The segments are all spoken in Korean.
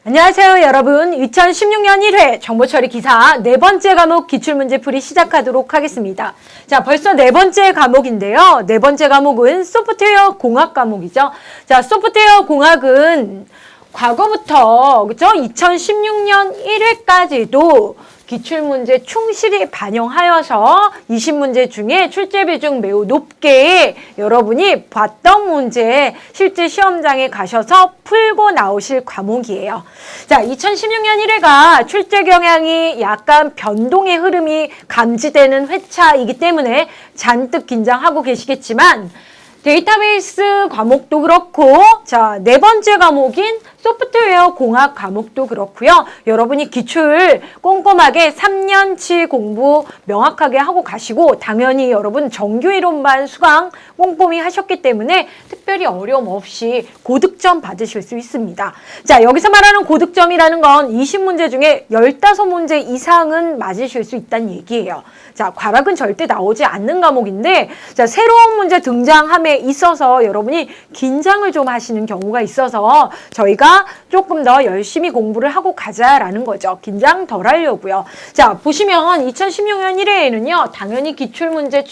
안녕하세요 여러분. 2016년 1회 정보처리 기사 네 번째 과목 기출문제풀이 시작하도록 하겠습니다. 자, 벌써 네 번째 과목인데요. 네 번째 과목은 소프트웨어 공학 과목이죠. 자, 소프트웨어 공학은 과거부터 그죠? 2016년 1회까지도 기출문제 충실히 반영하여서 20문제 중에 출제 비중 매우 높게 여러분이 봤던 문제 실제 시험장에 가셔서 풀고 나오실 과목이에요. 자, 2016년 1회가 출제 경향이 약간 변동의 흐름이 감지되는 회차이기 때문에 잔뜩 긴장하고 계시겠지만 데이터베이스 과목도 그렇고 자, 네 번째 과목인 소프트웨어 공학 과목도 그렇고요. 여러분이 기출 꼼꼼하게 3년치 공부 명확하게 하고 가시고 당연히 여러분 정규이론반 수강 꼼꼼히 하셨기 때문에 특별히 어려움 없이 고득점 받으실 수 있습니다. 자, 여기서 말하는 고득점이라는 건 20문제 중에 15문제 이상은 맞으실 수 있다는 얘기예요. 자, 과락은 절대 나오지 않는 과목인데 자, 새로운 문제 등장함에 있어서 여러분이 긴장을 좀 하시는 경우가 있어서 저희가 조금 더 열심히 공부를 하고 가자라는 거죠. 긴장 덜 하려고요. 자, 보시면 2016년 1회에는요. 당연히 기출문제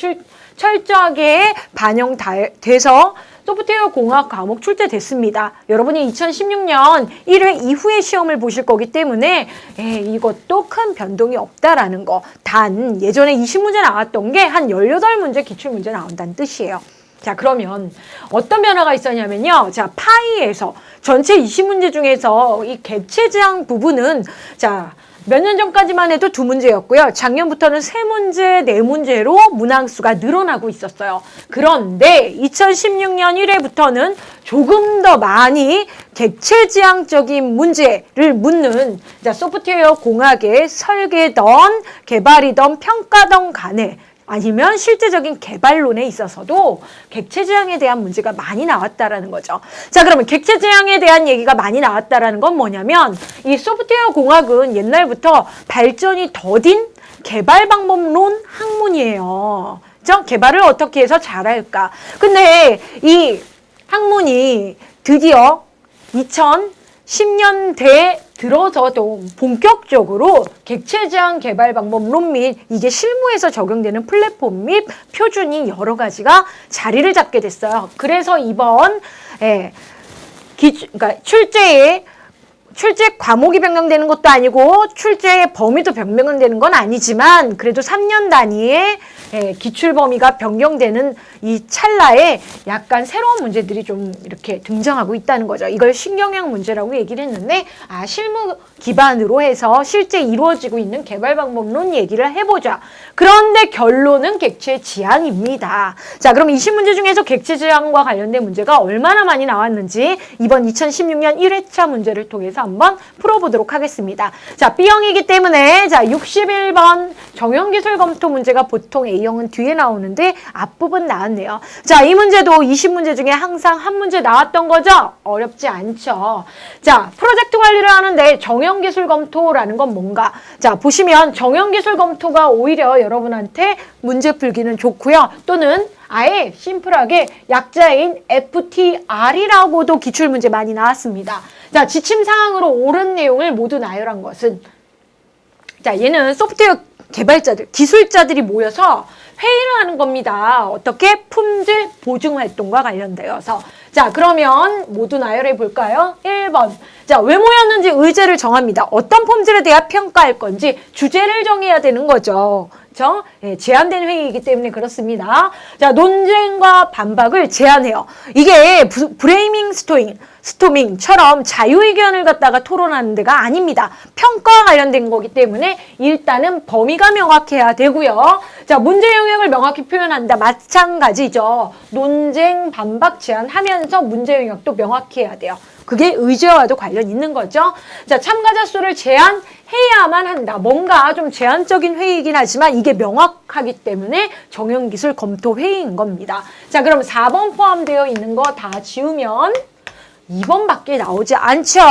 철저하게 반영돼서 소프트웨어 공학 과목 출제됐습니다. 여러분이 2016년 1회 이후의 시험을 보실 거기 때문에 이것도 큰 변동이 없다라는 거. 단 예전에 20문제 나왔던 게 한 18문제 기출문제 나온다는 뜻이에요. 자, 그러면 어떤 변화가 있었냐면요. 자, 파이에서 전체 20문제 중에서 이 객체 지향 부분은 자, 몇 년 전까지만 해도 2문제였고요. 작년부터는 3문제, 4문제로 문항수가 늘어나고 있었어요. 그런데 2016년 1회부터는 조금 더 많이 객체지향적인 문제를 묻는 자, 소프트웨어 공학의 설계든 개발이든 평가든 간에 아니면 실제적인 개발론에 있어서도 객체지향에 대한 문제가 많이 나왔다라는 거죠. 자, 그러면 객체지향에 대한 얘기가 많이 나왔다라는 건 뭐냐면 이 소프트웨어 공학은 옛날부터 발전이 더딘 개발 방법론 학문이에요. 그죠? 개발을 어떻게 해서 잘할까? 근데 이 학문이 드디어 2010년대에 들어서도 본격적으로 객체지향 개발 방법론 및 이게 실무에서 적용되는 플랫폼 및 표준이 여러 가지가 자리를 잡게 됐어요. 그래서 이번 그러니까 출제 과목이 변경되는 것도 아니고 출제의 범위도 변경되는 건 아니지만 그래도 3년 단위의 기출 범위가 변경되는 이 찰나에 약간 새로운 문제들이 좀 이렇게 등장하고 있다는 거죠. 이걸 신경향 문제라고 얘기를 했는데 실무 기반으로 해서 실제 이루어지고 있는 개발 방법론 얘기를 해보자. 그런데 결론은 객체 지향입니다. 자, 그럼 20문제 중에서 객체 지향과 관련된 문제가 얼마나 많이 나왔는지 이번 2016년 1회차 문제를 통해서 한번 풀어보도록 하겠습니다. 자, B형이기 때문에 자 61번 정형기술 검토 문제가 보통 A형은 뒤에 나오는데 앞부분 나왔네요. 자, 이 문제도 20문제 중에 항상 한 문제 나왔던 거죠? 어렵지 않죠. 자, 프로젝트 관리를 하는데 정형기술 검토라는 건 뭔가? 자, 보시면 정형기술 검토가 오히려 여러분한테 문제 풀기는 좋고요. 또는 아예 심플하게 약자인 FTR이라고도 기출문제 많이 나왔습니다. 자, 지침사항으로 옳은 내용을 모두 나열한 것은 자, 얘는 소프트웨어 개발자들, 기술자들이 모여서 회의를 하는 겁니다. 어떻게? 품질 보증 활동과 관련되어서. 자, 그러면 모두 나열해 볼까요? 1번. 자, 왜 모였는지 의제를 정합니다. 어떤 품질에 대해 평가할 건지 주제를 정해야 되는 거죠. 그렇죠? 제한된 회의이기 때문에 그렇습니다. 자, 논쟁과 반박을 제한해요. 이게 브레이밍 스토밍처럼 자유의견을 갖다가 토론하는 데가 아닙니다. 평가와 관련된 거기 때문에 일단은 범위가 명확해야 되고요. 자, 문제 영역을 명확히 표현한다. 마찬가지죠. 논쟁, 반박, 제한하면서 문제 영역도 명확히 해야 돼요. 그게 의제와도 관련 있는 거죠. 자, 참가자 수를 제한해야만 한다. 뭔가 좀 제한적인 회의이긴 하지만 이게 명확하기 때문에 정형기술 검토 회의인 겁니다. 자, 그럼 4번 포함되어 있는 거 다 지우면 2번밖에 나오지 않죠.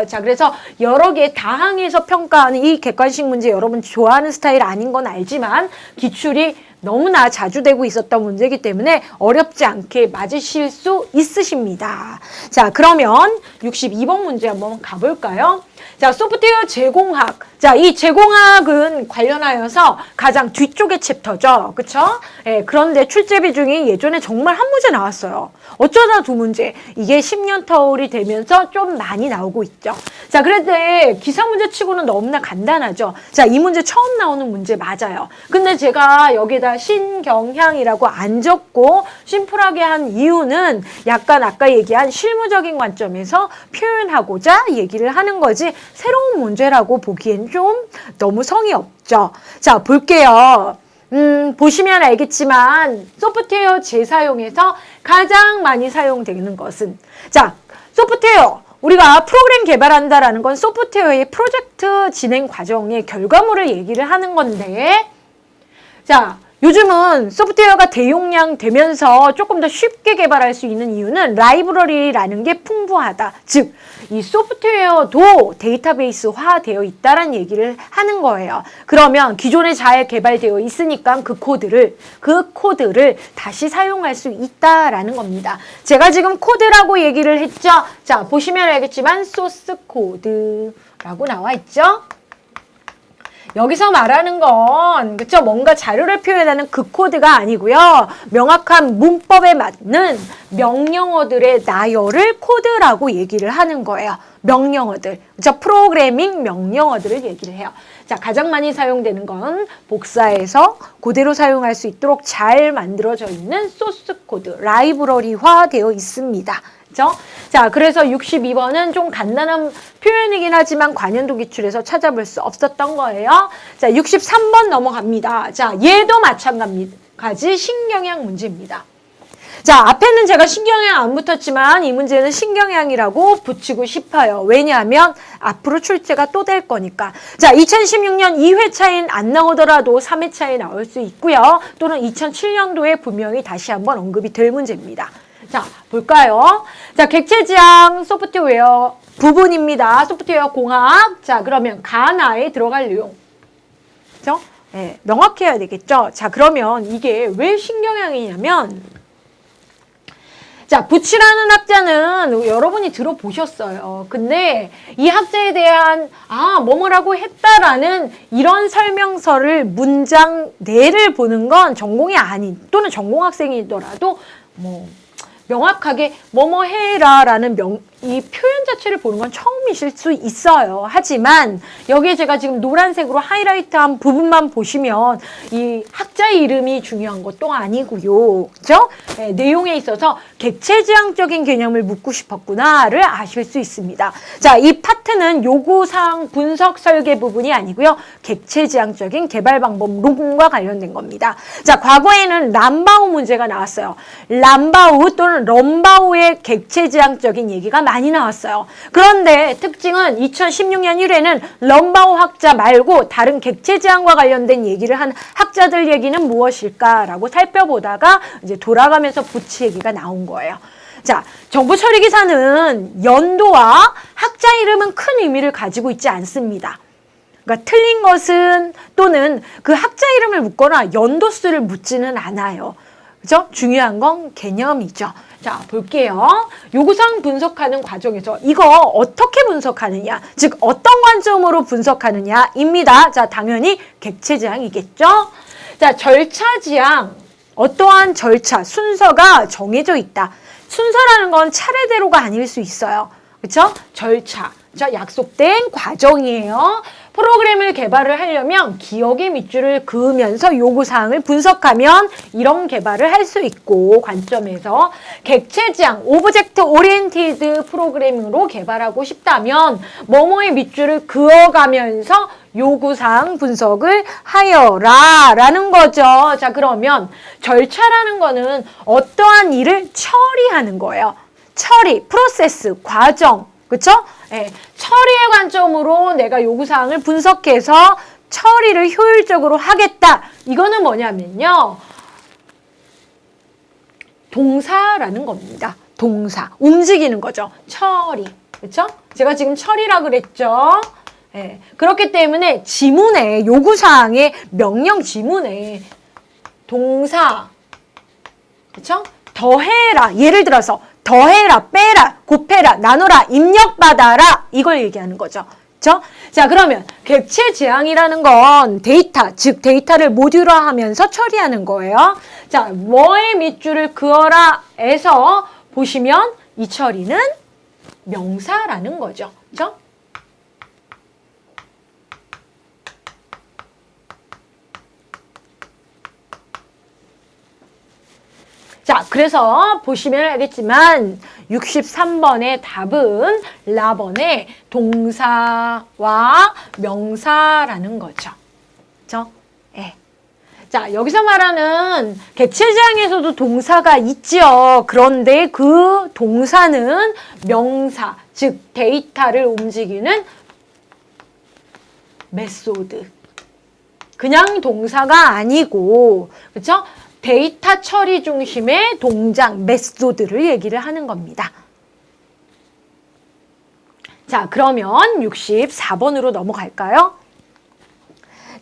자, 그래서 여러 개 다항에서 평가하는 이 객관식 문제 여러분 좋아하는 스타일 아닌 건 알지만 기출이 너무나 자주 되고 있었던 문제이기 때문에 어렵지 않게 맞으실 수 있으십니다. 자, 그러면 62번 문제 한번 가볼까요? 자, 소프트웨어 제공학. 자, 이 제공학은 관련하여서 가장 뒤쪽의 챕터죠. 그쵸? 예, 그런데 출제 비중이 예전에 정말 한 문제 나왔어요. 어쩌다 두 문제. 이게 10년 터울이 되면서 좀 많이 나오고 있죠. 자, 그런데 기사 문제 치고는 너무나 간단하죠. 자, 이 문제 처음 나오는 문제 맞아요. 근데 제가 여기다 신경향이라고 안 적고 심플하게 한 이유는 약간 아까 얘기한 실무적인 관점에서 표현하고자 얘기를 하는 거지 새로운 문제라고 보기엔 좀 너무 성의 없죠. 자, 볼게요. 보시면 알겠지만 소프트웨어 재사용에서 가장 많이 사용되는 것은 자, 소프트웨어 우리가 프로그램 개발한다라는 건 소프트웨어의 프로젝트 진행 과정의 결과물을 얘기를 하는 건데 자, 요즘은 소프트웨어가 대용량 되면서 조금 더 쉽게 개발할 수 있는 이유는 라이브러리라는 게 풍부하다. 즉, 이 소프트웨어도 데이터베이스화 되어 있다는 얘기를 하는 거예요. 그러면 기존에 잘 개발되어 있으니까 그 코드를 다시 사용할 수 있다라는 겁니다. 제가 지금 코드라고 얘기를 했죠. 자, 보시면 알겠지만 소스 코드라고 나와 있죠. 여기서 말하는 건 그쵸? 뭔가 자료를 표현하는 그 코드가 아니고요. 명확한 문법에 맞는 명령어들의 나열을 코드라고 얘기를 하는 거예요. 명령어들. 그쵸? 프로그래밍 명령어들을 얘기를 해요. 자, 가장 많이 사용되는 건 복사해서 그대로 사용할 수 있도록 잘 만들어져 있는 소스 코드, 라이브러리화 되어 있습니다. 그렇죠? 자, 그래서 62번은 좀 간단한 표현이긴 하지만 관연도 기출에서 찾아볼 수 없었던 거예요. 자, 63번 넘어갑니다. 자, 얘도 마찬가지 신경향 문제입니다. 자, 앞에는 제가 신경향 안 붙었지만 이 문제는 신경향이라고 붙이고 싶어요. 왜냐하면 앞으로 출제가 또 될 거니까. 자, 2016년 2회차엔 안 나오더라도 3회차에 나올 수 있고요. 또는 2007년도에 분명히 다시 한번 언급이 될 문제입니다. 자, 볼까요? 자, 객체지향 소프트웨어 부분입니다. 소프트웨어 공학. 자, 그러면 가나에 들어갈 내용. 그죠? 네, 명확해야 되겠죠? 자, 그러면 이게 왜 신경향이냐면 자, 부치라는 학자는 여러분이 들어보셨어요. 근데 이 학자에 대한 뭐뭐라고 했다라는 이런 설명서를 문장 내를 보는 건 전공이 아닌 또는 전공 학생이더라도 뭐 명확하게 뭐뭐 해라라는 이 표현 자체를 보는 건 처음이실 수 있어요. 하지만 여기에 제가 지금 노란색으로 하이라이트한 부분만 보시면 이 학자의 이름이 중요한 것도 아니고요. 그죠? 네, 내용에 있어서 객체지향적인 개념을 묻고 싶었구나를 아실 수 있습니다. 자, 이 파트는 요구사항 분석 설계 부분이 아니고요. 객체지향적인 개발 방법론과 관련된 겁니다. 자, 과거에는 람바우 문제가 나왔어요. 람바우 또는 럼바우의 객체지향적인 얘기가 많이 나왔어요. 그런데 특징은 2016년 1회는 럼바우 학자 말고 다른 객체지향과 관련된 얘기를 한 학자들 얘기는 무엇일까라고 살펴보다가 이제 돌아가면서 부치 얘기가 나온 거예요. 자, 정보처리 기사는 연도와 학자 이름은 큰 의미를 가지고 있지 않습니다. 그러니까 틀린 것은 또는 그 학자 이름을 묻거나 연도수를 묻지는 않아요. 그죠? 중요한 건 개념이죠. 자, 볼게요. 요구사항 분석하는 과정에서 이거 어떻게 분석하느냐, 즉 어떤 관점으로 분석하느냐입니다. 자, 당연히 객체지향이겠죠. 자, 절차지향. 어떠한 절차, 순서가 정해져 있다. 순서라는 건 차례대로가 아닐 수 있어요. 그렇죠? 절차. 자, 약속된 과정이에요. 프로그램을 개발을 하려면 기억의 밑줄을 그으면서 요구사항을 분석하면 이런 개발을 할 수 있고, 관점에서 객체지향, 오브젝트 오리엔티드 프로그래밍으로 개발하고 싶다면 뭐뭐의 밑줄을 그어가면서 요구사항 분석을 하여라 라는 거죠. 자, 그러면 절차라는 거는 어떠한 일을 처리하는 거예요. 처리, 프로세스, 과정. 그쵸? 예, 처리의 관점으로 내가 요구사항을 분석해서 처리를 효율적으로 하겠다. 이거는 뭐냐면요. 동사라는 겁니다. 동사. 움직이는 거죠. 처리. 그쵸? 제가 지금 처리라 그랬죠? 예, 그렇기 때문에 지문에, 요구사항의 명령 지문에 동사, 그쵸? 더해라. 예를 들어서 더해라, 빼라, 곱해라, 나눠라, 입력받아라. 이걸 얘기하는 거죠. 그쵸? 자, 그러면 객체 지향이라는 건 데이터, 즉 데이터를 모듈화하면서 처리하는 거예요. 자, 뭐의 밑줄을 그어라에서 보시면 이 처리는 명사라는 거죠. 그쵸? 자, 그래서 보시면 알겠지만 63번의 답은 라번의 동사와 명사라는 거죠. 그죠? 예. 자, 여기서 말하는 객체지향에서도 동사가 있죠. 그런데 그 동사는 명사, 즉 데이터를 움직이는 메소드. 그냥 동사가 아니고, 그렇죠? 데이터 처리 중심의 동작, 메소드를 얘기를 하는 겁니다. 자, 그러면 64번으로 넘어갈까요?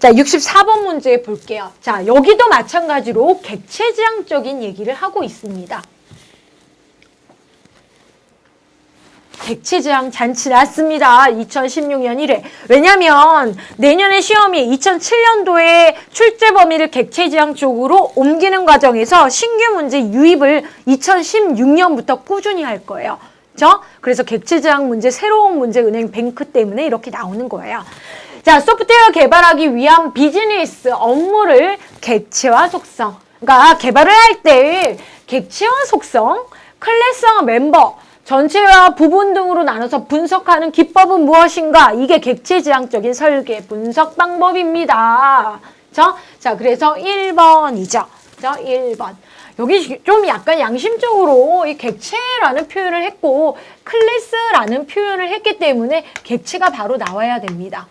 자, 64번 문제 볼게요. 자, 여기도 마찬가지로 객체지향적인 얘기를 하고 있습니다. 객체지향 잔치 났습니다. 2016년 1회. 왜냐면 내년에 시험이 2007년도에 출제 범위를 객체지향 쪽으로 옮기는 과정에서 신규 문제 유입을 2016년부터 꾸준히 할 거예요. 그렇죠? 그래서 객체지향 문제, 새로운 문제 은행 뱅크 때문에 이렇게 나오는 거예요. 자, 소프트웨어 개발하기 위한 비즈니스 업무를 객체화 속성. 그러니까 개발을 할 때 객체화 속성, 클래스와 멤버, 전체와 부분 등으로 나눠서 분석하는 기법은 무엇인가? 이게 객체지향적인 설계 분석 방법입니다. 그렇죠? 자, 그래서 1번이죠. 그렇죠? 1번. 여기 좀 약간 양심적으로 이 객체라는 표현을 했고 클래스라는 표현을 했기 때문에 객체가 바로 나와야 됩니다.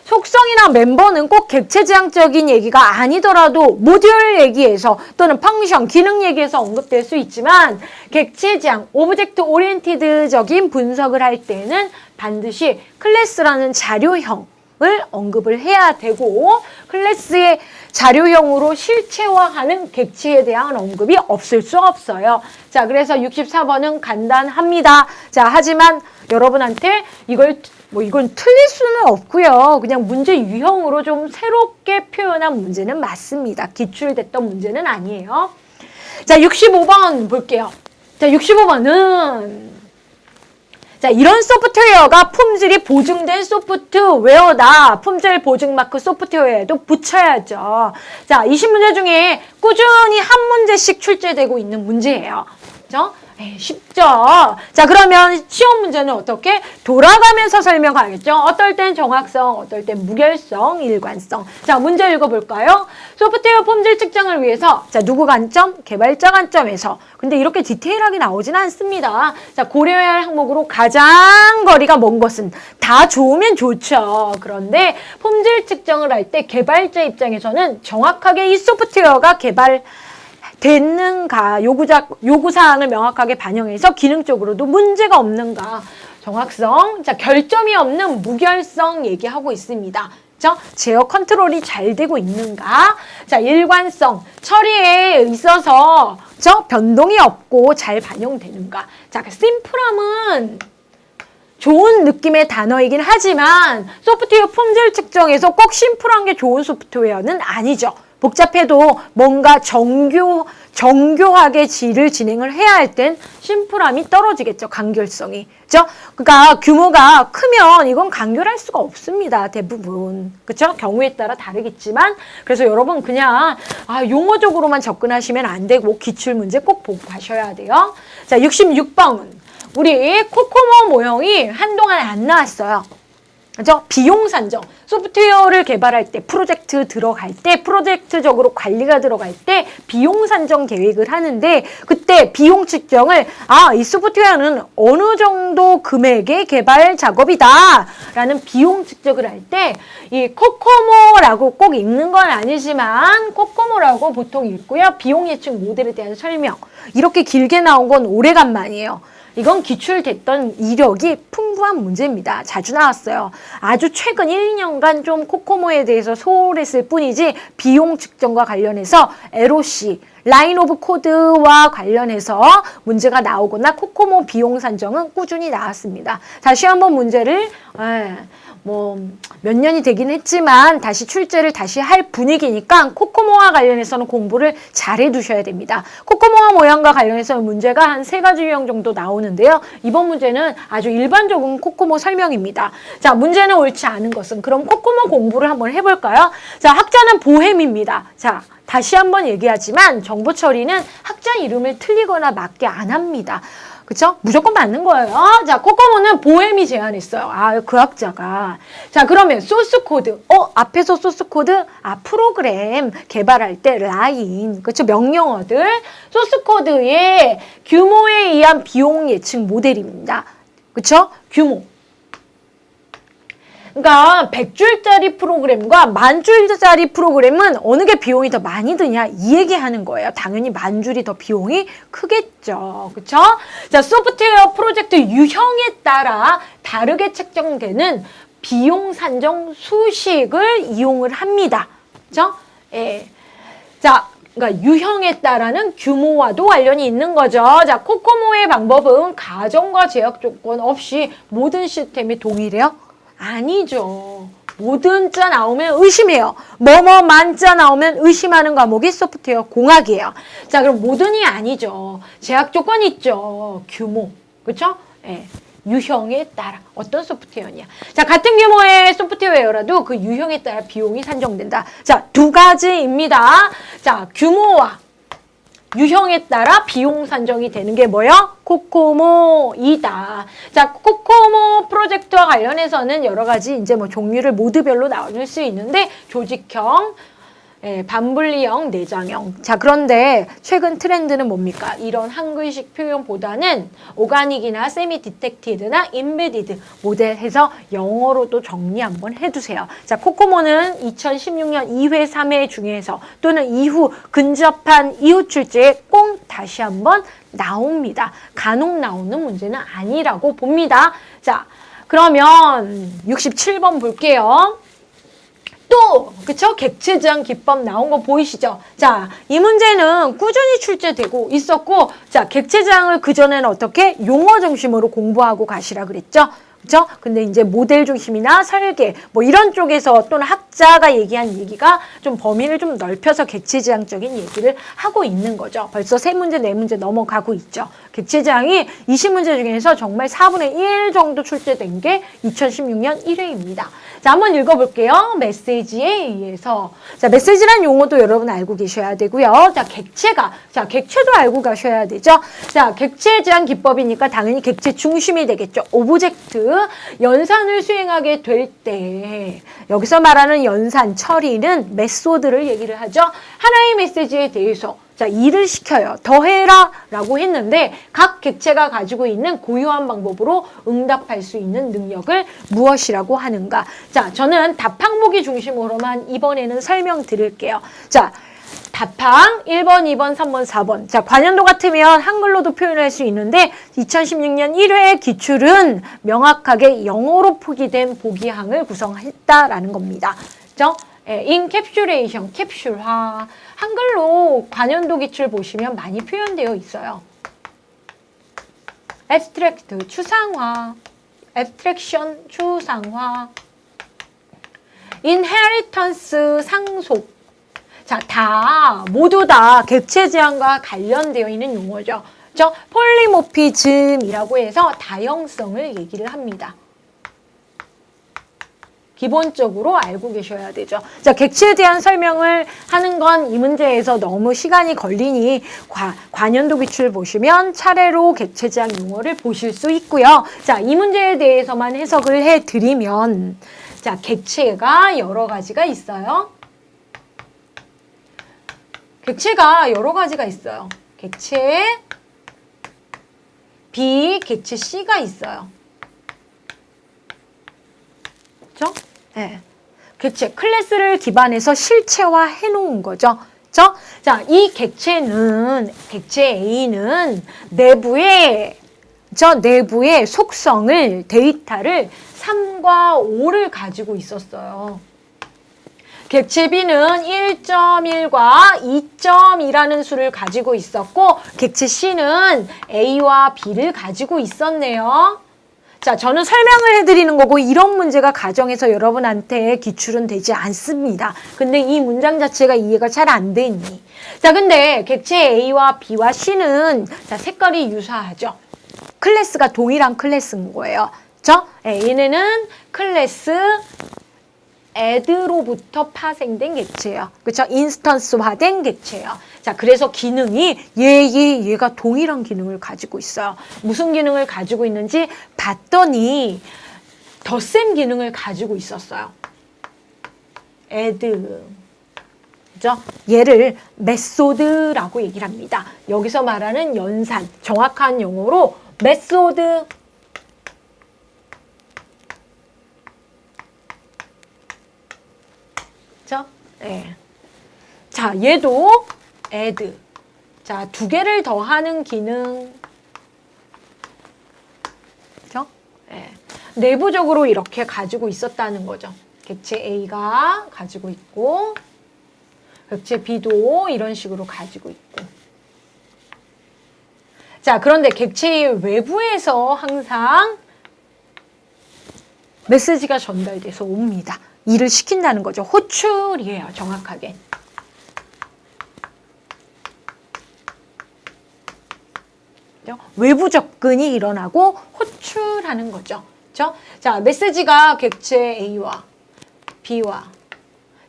속성이나 멤버는 꼭 객체지향적인 얘기가 아니더라도 모듈 얘기에서 또는 펑션, 기능 얘기에서 언급될 수 있지만 객체지향, 오브젝트 오리엔티드적인 분석을 할 때는 반드시 클래스라는 자료형을 언급을 해야 되고 클래스의 자료형으로 실체화하는 객체에 대한 언급이 없을 수 없어요. 자, 그래서 64번은 간단합니다. 자, 하지만 여러분한테 이건 틀릴 수는 없고요. 그냥 문제 유형으로 좀 새롭게 표현한 문제는 맞습니다. 기출됐던 문제는 아니에요. 자, 65번 볼게요. 자, 65번은 자, 이런 소프트웨어가 품질이 보증된 소프트웨어다. 품질 보증 마크 소프트웨어에도 붙여야죠. 자, 20문제 중에 꾸준히 한 문제씩 출제되고 있는 문제예요. 그죠? 쉽죠? 자, 그러면 시험 문제는 어떻게? 돌아가면서 설명하겠죠? 어떨 땐 정확성, 어떨 땐 무결성, 일관성. 자, 문제 읽어볼까요? 소프트웨어 품질 측정을 위해서, 자, 누구 관점? 개발자 관점에서. 근데 이렇게 디테일하게 나오지는 않습니다. 자, 고려해야 할 항목으로 가장 거리가 먼 것은 다 좋으면 좋죠. 그런데 품질 측정을 할 때 개발자 입장에서는 정확하게 이 소프트웨어가 됐는가, 요구사항을 명확하게 반영해서 기능적으로도 문제가 없는가, 정확성, 자, 결점이 없는 무결성 얘기하고 있습니다. 그죠? 제어 컨트롤이 잘 되고 있는가, 자, 일관성, 처리에 있어서 그죠? 변동이 없고 잘 반영되는가. 자, 심플함은 좋은 느낌의 단어이긴 하지만 소프트웨어 품질 측정에서 꼭 심플한 게 좋은 소프트웨어는 아니죠. 복잡해도 뭔가 정교하게 질을 진행을 해야 할 땐 심플함이 떨어지겠죠. 간결성이. 그죠? 그러니까 규모가 크면 이건 간결할 수가 없습니다. 대부분. 그죠? 경우에 따라 다르겠지만 그래서 여러분 그냥 용어적으로만 접근하시면 안 되고 기출문제 꼭 보고 가셔야 돼요. 자, 66번. 우리 코코모 모형이 한동안 안 나왔어요. 그죠? 비용 산정. 소프트웨어를 개발할 때, 프로젝트 들어갈 때, 프로젝트적으로 관리가 들어갈 때 비용 산정 계획을 하는데 그때 비용 측정을 이 소프트웨어는 어느 정도 금액의 개발 작업이다 라는 비용 측정을 할 때 이 코코모라고 꼭 읽는 건 아니지만 코코모라고 보통 읽고요. 비용 예측 모델에 대한 설명. 이렇게 길게 나온 건 오래간만이에요. 이건 기출됐던 이력이 공부한 문제입니다. 자주 나왔어요. 아주 최근 1, 2년간 좀 코코모에 대해서 소홀했을 뿐이지 비용 측정과 관련해서 LOC, 라인 오브 코드와 관련해서 문제가 나오거나 코코모 비용 산정은 꾸준히 나왔습니다. 다시 한번 문제를 몇 년이 되긴 했지만 다시 출제를 다시 할 분위기니까 코코모와 관련해서는 공부를 잘 해두셔야 됩니다. 코코모와 모양과 관련해서 문제가 한 3가지 유형 정도 나오는데요. 이번 문제는 아주 일반적인 코코모 설명입니다. 자, 문제는 옳지 않은 것은 그럼 코코모 공부를 한번 해볼까요? 자, 학자는 보햄입니다. 자, 다시 한번 얘기하지만 정보 처리는 학자 이름을 틀리거나 맞게 안 합니다. 그쵸? 무조건 맞는 거예요. 자, 코코모는 보햄이 제안했어요. 그 학자가. 자, 그러면 소스 코드. 앞에서 소스 코드? 프로그램 개발할 때 라인. 그쵸? 명령어들. 소스 코드의 규모에 의한 비용 예측 모델입니다. 그쵸? 규모. 그러니까 100줄짜리 프로그램과 10,000줄짜리 프로그램은 어느 게 비용이 더 많이 드냐 이 얘기하는 거예요. 당연히 10,000줄이 더 비용이 크겠죠. 그렇죠? 자, 소프트웨어 프로젝트 유형에 따라 다르게 책정되는 비용 산정 수식을 이용을 합니다. 그렇죠? 예. 자, 그러니까 유형에 따라는 규모와도 관련이 있는 거죠. 자, 코코모의 방법은 가정과 제약 조건 없이 모든 시스템이 동일해요? 아니죠. 모든 자 나오면 의심해요. 뭐뭐만 자 나오면 의심하는 과목이 소프트웨어 공학이에요. 자, 그럼 모든이 아니죠. 제약 조건이 있죠. 규모. 그렇죠? 예. 유형에 따라 어떤 소프트웨어냐. 자, 같은 규모의 소프트웨어라도 그 유형에 따라 비용이 산정된다. 자, 2가지입니다. 자, 규모와 유형에 따라 비용 산정이 되는 게 뭐요? 코코모이다. 자, 코코모 프로젝트와 관련해서는 여러 가지 이제 종류를 모드별로 나눌 수 있는데 조직형, 반분리형, 내장형. 자, 그런데 최근 트렌드는 뭡니까? 이런 한글식 표현보다는 오가닉이나 세미 디텍티드나 인베디드 모델 해서 영어로도 정리 한번 해두세요. 자, 코코모는 2016년 2회, 3회 중에서 또는 이후 근접한 이후 출제에 꼭 다시 한번 나옵니다. 간혹 나오는 문제는 아니라고 봅니다. 자, 그러면 67번 볼게요. 또, 그쵸? 객체 제한 기법 나온 거 보이시죠? 자, 이 문제는 꾸준히 출제되고 있었고, 자, 객체 제한을 그전에는 어떻게? 용어 중심으로 공부하고 가시라 그랬죠? 그죠? 근데 이제 모델 중심이나 설계, 이런 쪽에서 또는 학자가 얘기한 얘기가 좀 범위를 좀 넓혀서 객체지향적인 얘기를 하고 있는 거죠. 벌써 3문제, 4문제 넘어가고 있죠. 객체지향이 20문제 중에서 정말 4분의 1 정도 출제된 게 2016년 1회입니다. 자, 한번 읽어볼게요. 메시지에 의해서. 자, 메시지란 용어도 여러분 알고 계셔야 되고요. 자, 객체도 알고 가셔야 되죠. 자, 객체 제한 기법이니까 당연히 객체 중심이 되겠죠. 오브젝트, 연산을 수행하게 될 때, 여기서 말하는 연산, 처리는 메소드를 얘기를 하죠. 하나의 메시지에 대해서 자, 일을 시켜요. 더해라 라고 했는데 각 객체가 가지고 있는 고유한 방법으로 응답할 수 있는 능력을 무엇이라고 하는가. 자, 저는 답 항목이 중심으로만 이번에는 설명드릴게요. 자, 답항 1번, 2번, 3번, 4번. 자, 관련도 같으면 한글로도 표현할 수 있는데 2016년 1회 기출은 명확하게 영어로 표기된 보기항을 구성했다라는 겁니다. 그죠? 인캡슐레이션, 캡슐화. 한글로 관련도 기출 보시면 많이 표현되어 있어요. 애스트랙트, 추상화. 애스트랙션, 추상화. 인헤리턴스, 상속. 자, 모두 다 객체 제한과 관련되어 있는 용어죠. 폴리모피즘이라고 해서 다형성을 얘기를 합니다. 기본적으로 알고 계셔야 되죠. 자, 객체에 대한 설명을 하는 건 이 문제에서 너무 시간이 걸리니 관연도 기출 보시면 차례로 객체 제한 용어를 보실 수 있고요. 자, 이 문제에 대해서만 해석을 해드리면 자, 객체가 여러 가지가 있어요. 객체가 여러 가지가 있어요. 객체 B, 객체 C가 있어요. 그렇죠? 네. 객체, 클래스를 기반해서 실체화 해놓은 거죠. 그렇죠? 자, 이 객체 A는 내부에 저 내부의 속성을, 데이터를 3과 5를 가지고 있었어요. 객체 B는 1.1과 2.2라는 수를 가지고 있었고 객체 C는 A와 B를 가지고 있었네요. 자, 저는 설명을 해드리는 거고 이런 문제가 가정에서 여러분한테 기출은 되지 않습니다. 근데 이 문장 자체가 이해가 잘 안 되니. 자, 근데 객체 A와 B와 C는 자, 색깔이 유사하죠. 클래스가 동일한 클래스인 거예요. 그렇죠? 얘네는 클래스 애드로부터 파생된 객체예요. 그렇죠? 인스턴스화된 객체예요. 자, 그래서 기능이 얘가 동일한 기능을 가지고 있어요. 무슨 기능을 가지고 있는지 봤더니 덧셈 기능을 가지고 있었어요. 애드. 그죠? 얘를 메소드라고 얘기를 합니다. 여기서 말하는 연산, 정확한 용어로 메소드. 그죠? 네. 자, 얘도 add. 자, 두 개를 더하는 기능. 그죠? 네. 내부적으로 이렇게 가지고 있었다는 거죠. 객체 A가 가지고 있고, 객체 B도 이런 식으로 가지고 있고. 자, 그런데 객체의 외부에서 항상 메시지가 전달돼서 옵니다. 일을 시킨다는 거죠. 호출이에요, 정확하게. 외부 접근이 일어나고 호출하는 거죠. 그렇죠? 자, 메시지가 객체 A와 B와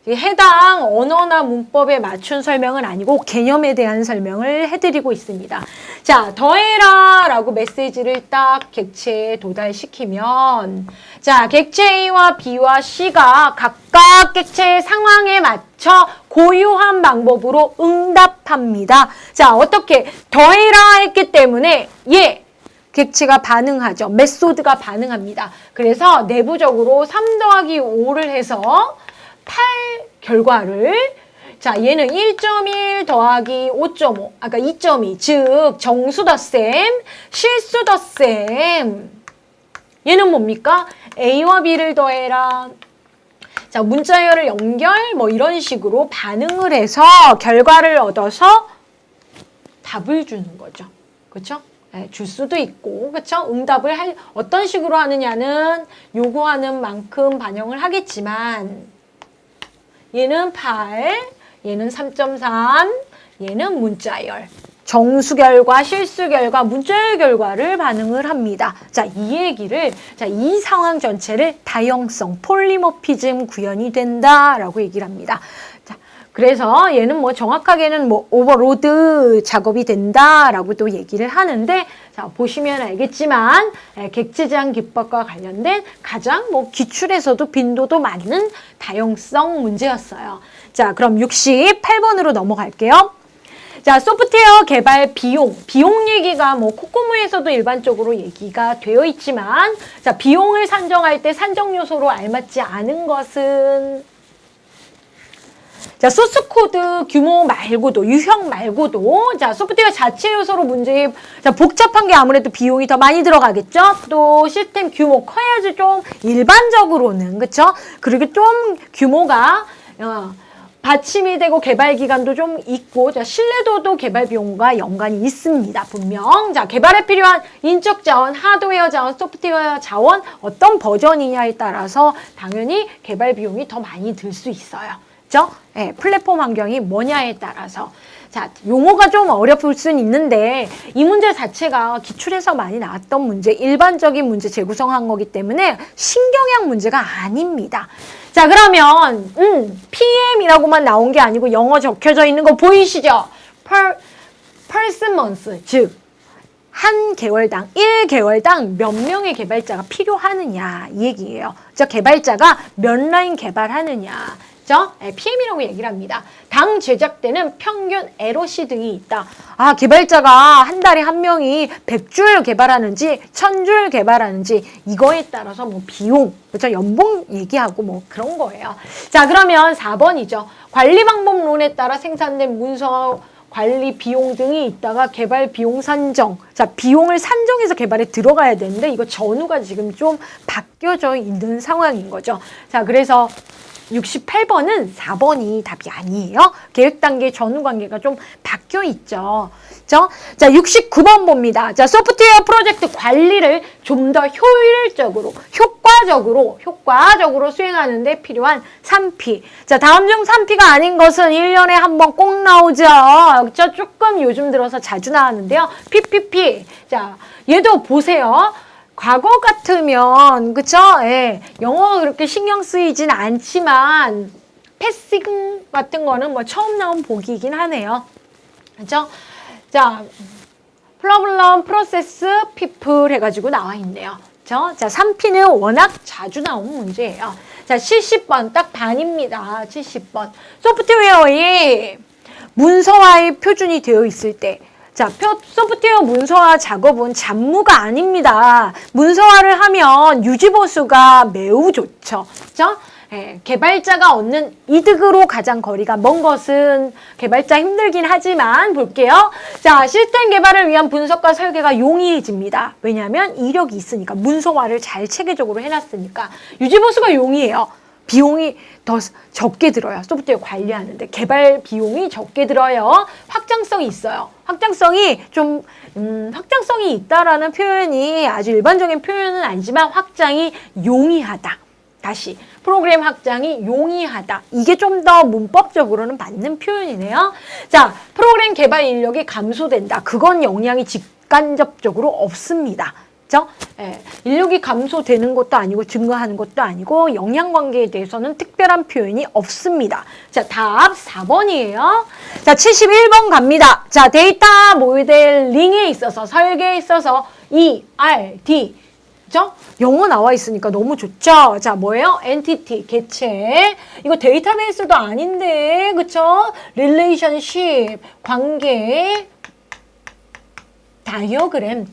해당 언어나 문법에 맞춘 설명은 아니고 개념에 대한 설명을 해드리고 있습니다. 자, 더해라 라고 메시지를 딱 객체에 도달시키면 자, 객체 A와 B와 C가 각각 객체의 상황에 맞춰 고유한 방법으로 응답합니다. 자, 어떻게 더해라 했기 때문에 객체가 반응하죠. 메소드가 반응합니다. 그래서 내부적으로 3 더하기 5를 해서 8 결과를 자, 얘는 1.1 더하기 5.5 아까 2.2 즉 정수 덧셈, 실수 덧셈. 얘는 뭡니까? A와 B를 더해라. 자, 문자열을 연결 뭐 이런 식으로 반응을 해서 결과를 얻어서 답을 주는 거죠. 그렇죠? 네, 줄 수도 있고, 그렇죠? 응답을 어떤 식으로 하느냐는 요구하는 만큼 반영을 하겠지만 얘는 8, 얘는 3.3, 얘는 문자열. 정수 결과, 실수 결과, 문자열 결과를 반응을 합니다. 자, 이 얘기를, 자, 이 상황 전체를 다형성, 폴리모피즘 구현이 된다라고 얘기를 합니다. 자, 그래서 얘는 뭐 정확하게는 뭐 오버로드 작업이 된다라고 또 얘기를 하는데, 자, 보시면 알겠지만 객체 제한 기법과 관련된 가장 뭐 기출에서도 빈도도 많은 다형성 문제였어요. 자, 그럼 68번으로 넘어갈게요. 자, 소프트웨어 개발 비용 얘기가 뭐 코코모에서도 일반적으로 얘기가 되어 있지만, 자, 비용을 산정할 때 산정 요소로 알맞지 않은 것은 자, 소스 코드 규모 말고도, 유형 말고도, 자, 소프트웨어 자체 요소로 문제, 자, 복잡한 게 아무래도 비용이 더 많이 들어가겠죠? 또 시스템 규모 커야지 좀 일반적으로는, 그쵸? 그리고 좀 규모가, 받침이 되고 개발 기간도 좀 있고, 자, 신뢰도도 개발 비용과 연관이 있습니다. 분명. 자, 개발에 필요한 인적 자원, 하드웨어 자원, 소프트웨어 자원, 어떤 버전이냐에 따라서 당연히 개발 비용이 더 많이 들 수 있어요. 그죠? 네, 플랫폼 환경이 뭐냐에 따라서. 자, 용어가 좀 어려울 수는 있는데 이 문제 자체가 기출에서 많이 나왔던 문제, 일반적인 문제 재구성한 거기 때문에 신경향 문제가 아닙니다. 자, 그러면 PM이라고만 나온 게 아니고 영어 적혀져 있는 거 보이시죠? person month, 즉 한 개월당, 1개월당 몇 명의 개발자가 필요하느냐 이 얘기예요. 즉 개발자가 몇 라인 개발하느냐. PM이라고 얘기를 합니다. 당 제작 때는 평균 LOC 등이 있다. 아, 개발자가 한 달에 한 명이 100줄 개발하는지 1000줄 개발하는지 이거에 따라서 뭐 비용, 그렇죠? 연봉 얘기하고 뭐 그런 거예요. 자, 그러면 4번이죠. 관리 방법론에 따라 생산된 문서 관리 비용 등이 있다가 개발 비용 산정. 자, 비용을 산정해서 개발에 들어가야 되는데 이거 전후가 지금 좀 바뀌어져 있는 상황인 거죠. 자, 그래서 68번은 4번이 답이 아니에요. 계획 단계 전후 관계가 좀 바뀌어 있죠. 그죠? 자, 69번 봅니다. 자, 소프트웨어 프로젝트 관리를 좀 더 효율적으로, 효과적으로 수행하는 데 필요한 3P. 자, 다음 중 3P가 아닌 것은 1년에 한 번 꼭 나오죠. 그죠? 조금 요즘 들어서 자주 나왔는데요. PPP. 자, 얘도 보세요. 과거 같으면 그쵸? 예, 영어가 그렇게 신경 쓰이진 않지만 패싱 같은 거는 뭐 처음 나온 보기이긴 하네요. 그죠? 자, 프로블럼, 프로세스, 피플 해가지고 나와 있네요. 그죠? 자, 3P는 워낙 자주 나온 문제예요. 자, 70번 딱 반입니다. 70번. 소프트웨어에 문서화의 표준이 되어 있을 때 자, 소프트웨어 문서화 작업은 잡무가 아닙니다. 문서화를 하면 유지보수가 매우 좋죠. 그죠? 예, 개발자가 얻는 이득으로 가장 거리가 먼 것은 개발자 힘들긴 하지만 볼게요. 자, 시스템 개발을 위한 분석과 설계가 용이해집니다. 왜냐하면 이력이 있으니까 문서화를 잘 체계적으로 해놨으니까 유지보수가 용이해요. 비용이 더 적게 들어요. 소프트웨어 관리하는데 개발 비용이 적게 들어요. 확장성이 있어요. 확장성이 좀 확장성이 있다라는 표현이 아주 일반적인 표현은 아니지만 확장이 용이하다. 다시 프로그램 확장이 용이하다. 이게 좀 더 문법적으로는 맞는 표현이네요. 자, 프로그램 개발 인력이 감소된다. 그건 영향이 직간접적으로 없습니다. 그죠? 예, 인력이 감소되는 것도 아니고 증가하는 것도 아니고 영향관계에 대해서는 특별한 표현이 없습니다. 자, 답 4번이에요. 자, 71번 갑니다. 자, 데이터 모델링에 있어서 설계에 있어서 ERD 그죠? 영어 나와 있으니까 너무 좋죠? 자, 뭐예요? 엔티티, 개체. 이거 데이터베이스도 아닌데, 그쵸? 릴레이션십, 관계, 다이어그램,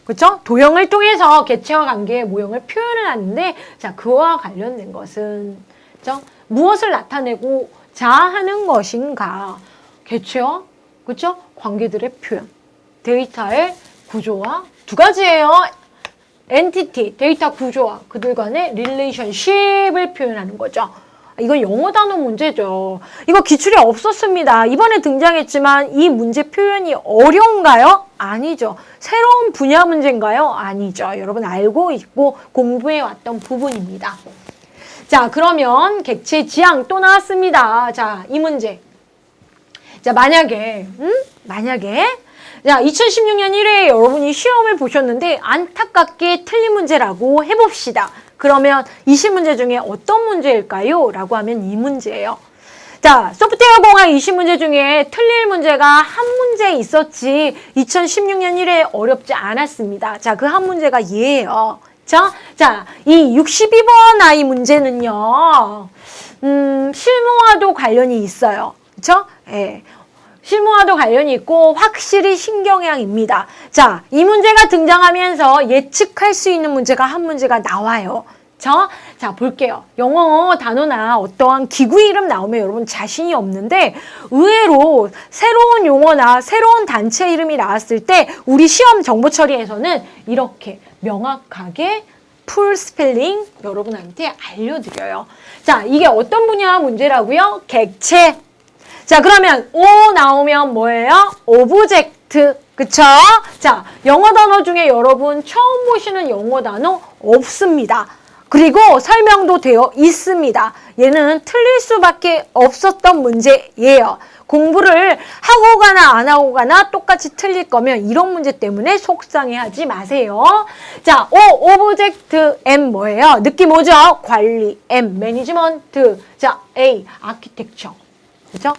그쵸? 도형을 통해서 개체와 관계의 모형을 표현을 하는데, 자, 그와 관련된 것은, 그쵸? 무엇을 나타내고자 하는 것인가? 개체와, 그쵸? 관계들의 표현. 데이터의 구조와 두 가지예요. 엔티티, 데이터 구조와 그들 간의 릴레이션십을 표현하는 거죠. 이거 영어 단어 문제죠. 이거 기출이 없었습니다. 이번에 등장했지만 이 문제 표현이 어려운가요? 아니죠. 새로운 분야 문제인가요? 아니죠. 여러분 알고 있고 공부해 왔던 부분입니다. 자, 그러면 객체 지향 또 나왔습니다. 자, 이 문제. 자, 만약에 자, 2016년 1회에 여러분이 시험을 보셨는데 안타깝게 틀린 문제라고 해봅시다. 그러면 20문제 중에 어떤 문제일까요? 라고 하면 이 문제예요. 자, 소프트웨어 공학 20문제 중에 틀릴 문제가 한 문제 있었지 2016년 1회에 어렵지 않았습니다. 자, 그 한 문제가 얘예요. 자, 이 62번 아이 문제는요. 실무와도 관련이 있어요. 그쵸? 예. 실무와도 관련이 있고 확실히 신경향입니다. 자, 이 문제가 등장하면서 예측할 수 있는 문제가 한 문제가 나와요. 자, 볼게요. 영어 단어나 어떠한 기구 이름 나오면 여러분 자신이 없는데 의외로 새로운 용어나 새로운 단체 이름이 나왔을 때 우리 시험 정보 처리에서는 이렇게 명확하게 풀 스펠링 여러분한테 알려드려요. 자, 이게 어떤 분야 문제라고요? 객체. 자, 그러면 O 나오면 뭐예요? 오브젝트. 그쵸? 자, 영어 단어 중에 여러분 처음 보시는 영어 단어 없습니다. 그리고 설명도 되어 있습니다. 얘는 틀릴 수밖에 없었던 문제예요. 공부를 하고 가나 안 하고 가나 똑같이 틀릴 거면 이런 문제 때문에 속상해하지 마세요. 자, O, 오브젝트, M 뭐예요? 느낌 오죠? 관리, M, 매니지먼트, 자, A, 아키텍처. 그죠?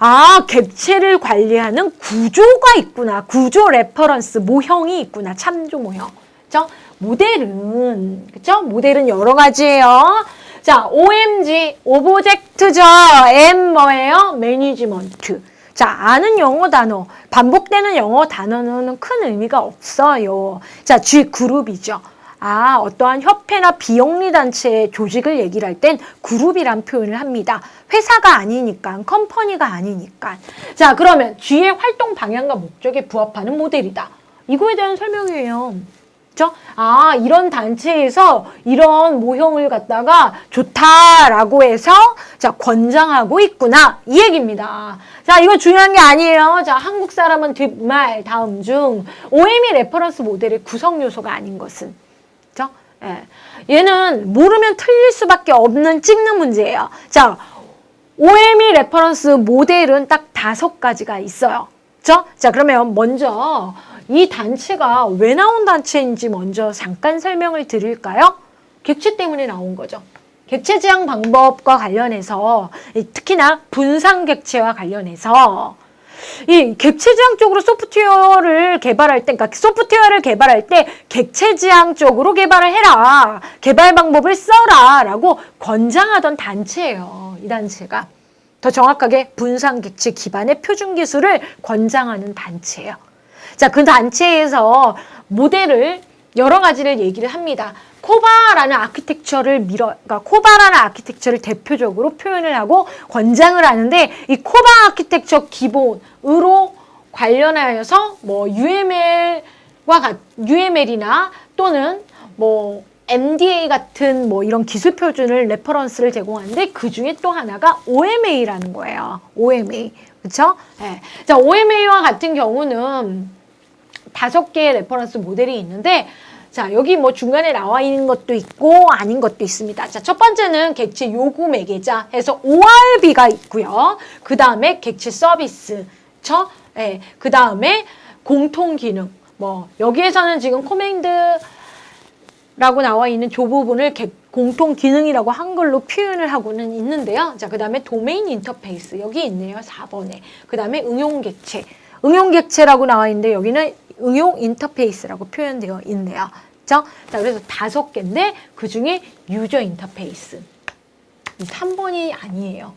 아, 객체를 관리하는 구조가 있구나. 구조 레퍼런스, 모형이 있구나. 참조 모형. 그죠? 모델은, 그죠? 모델은 여러 가지예요. 자, OMG, 오브젝트죠. M 뭐예요? 매니지먼트. 자, 아는 영어 단어, 반복되는 영어 단어는 큰 의미가 없어요. 자, G 그룹이죠. 어떠한 협회나 비영리단체 조직을 얘기를 할 땐 그룹이란 표현을 합니다. 회사가 아니니까, 컴퍼니가 아니니까. 자, 그러면 뒤에 활동 방향과 목적에 부합하는 모델이다. 이거에 대한 설명이에요. 그렇죠? 이런 단체에서 이런 모형을 갖다가 좋다라고 해서 자, 권장하고 있구나. 이 얘기입니다. 자, 이거 중요한 게 아니에요. 자, 한국 사람은 뒷말 다음 중 OME 레퍼런스 모델의 구성 요소가 아닌 것은. 그렇죠? 예. 얘는 모르면 틀릴 수밖에 없는 찍는 문제예요. 자, OME 레퍼런스 모델은 딱 5가지가 있어요. 그렇죠? 자, 그러면 먼저 이 단체가 왜 나온 단체인지 먼저 잠깐 설명을 드릴까요? 객체 때문에 나온 거죠. 객체 지향 방법과 관련해서 특히나 분산 객체와 관련해서 이 객체 지향 쪽으로 소프트웨어를 개발할 때, 그러니까 소프트웨어를 개발할 때 객체 지향 쪽으로 개발을 해라. 개발 방법을 써라. 라고 권장하던 단체예요. 이 단체가. 더 정확하게 분산 객체 기반의 표준 기술을 권장하는 단체예요. 자, 그 단체에서 모델을 여러 가지를 얘기를 합니다. 코바라는 그러니까 코바라는 아키텍처를 대표적으로 표현을 하고 권장을 하는데 이 코바 아키텍처 기본으로 관련하여서 뭐 UML이나 또는 뭐 MDA 같은 뭐 이런 기술 표준을 레퍼런스를 제공하는데 그 중에 또 하나가 OMA라는 거예요. OMA. 그렇죠? 네. 자, OMA와 같은 경우는 5개의 레퍼런스 모델이 있는데 자, 여기 뭐 중간에 나와 있는 것도 있고 아닌 것도 있습니다. 자, 첫 번째는 객체 요구 매개자 해서 ORB가 있고요. 그 다음에 객체 서비스, 네. 그 다음에 공통 기능. 뭐 여기에서는 지금 코맨드라고 나와 있는 조 부분을 공통 기능이라고 한글로 표현을 하고는 있는데요. 자, 그 다음에 도메인 인터페이스 여기 있네요. 4번에. 그 다음에 응용 객체. 응용 객체라고 나와 있는데 여기는 응용 인터페이스라고 표현되어 있네요. 그렇죠? 자, 그래서 5개인데 그 중에 유저 인터페이스. 3번이 아니에요.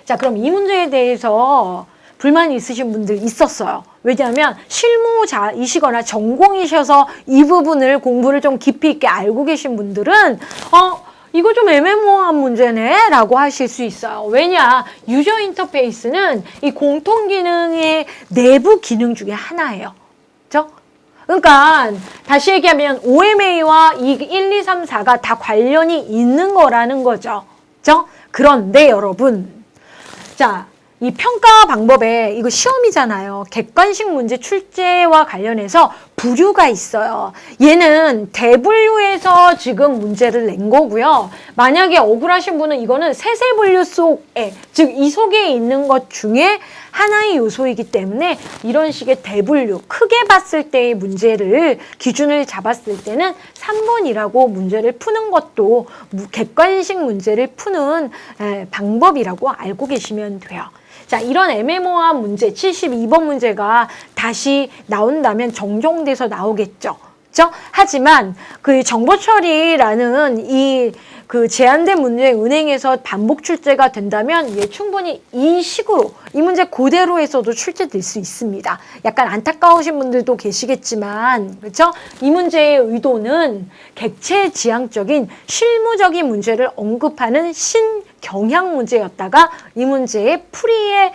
자, 그럼 이 문제에 대해서 불만이 있으신 분들 있었어요. 왜냐하면 실무자이시거나 전공이셔서 이 부분을 공부를 좀 깊이 있게 알고 계신 분들은 이거 좀 애매모호한 문제네 라고 하실 수 있어요. 왜냐? 유저 인터페이스는 이 공통 기능의 내부 기능 중에 하나예요. 그렇죠? 그러니까 다시 얘기하면 OMA와 이 1, 2, 3, 4가 다 관련이 있는 거라는 거죠. 그렇죠? 그런데 여러분, 자, 이 평가 방법에 이거 시험이잖아요. 객관식 문제 출제와 관련해서 부류가 있어요. 얘는 대분류에서 지금 문제를 낸 거고요. 만약에 억울하신 분은 이거는 세세 분류 속에, 즉 이 속에 있는 것 중에 하나의 요소이기 때문에 이런 식의 대분류, 크게 봤을 때의 문제를 기준을 잡았을 때는 3번이라고 문제를 푸는 것도 객관식 문제를 푸는 방법이라고 알고 계시면 돼요. 자, 이런 애매모호한 문제, 72번 문제가 다시 나온다면 정정돼서 나오겠죠. 그렇죠? 하지만 그 정보 처리라는 그 제한된 문제 은행에서 반복 출제가 된다면 충분히 이 식으로 이 문제 그대로 해서도 출제될 수 있습니다. 약간 안타까우신 분들도 계시겠지만 그렇죠? 이 문제의 의도는 객체 지향적인 실무적인 문제를 언급하는 신경향 문제였다가 이 문제의 풀이에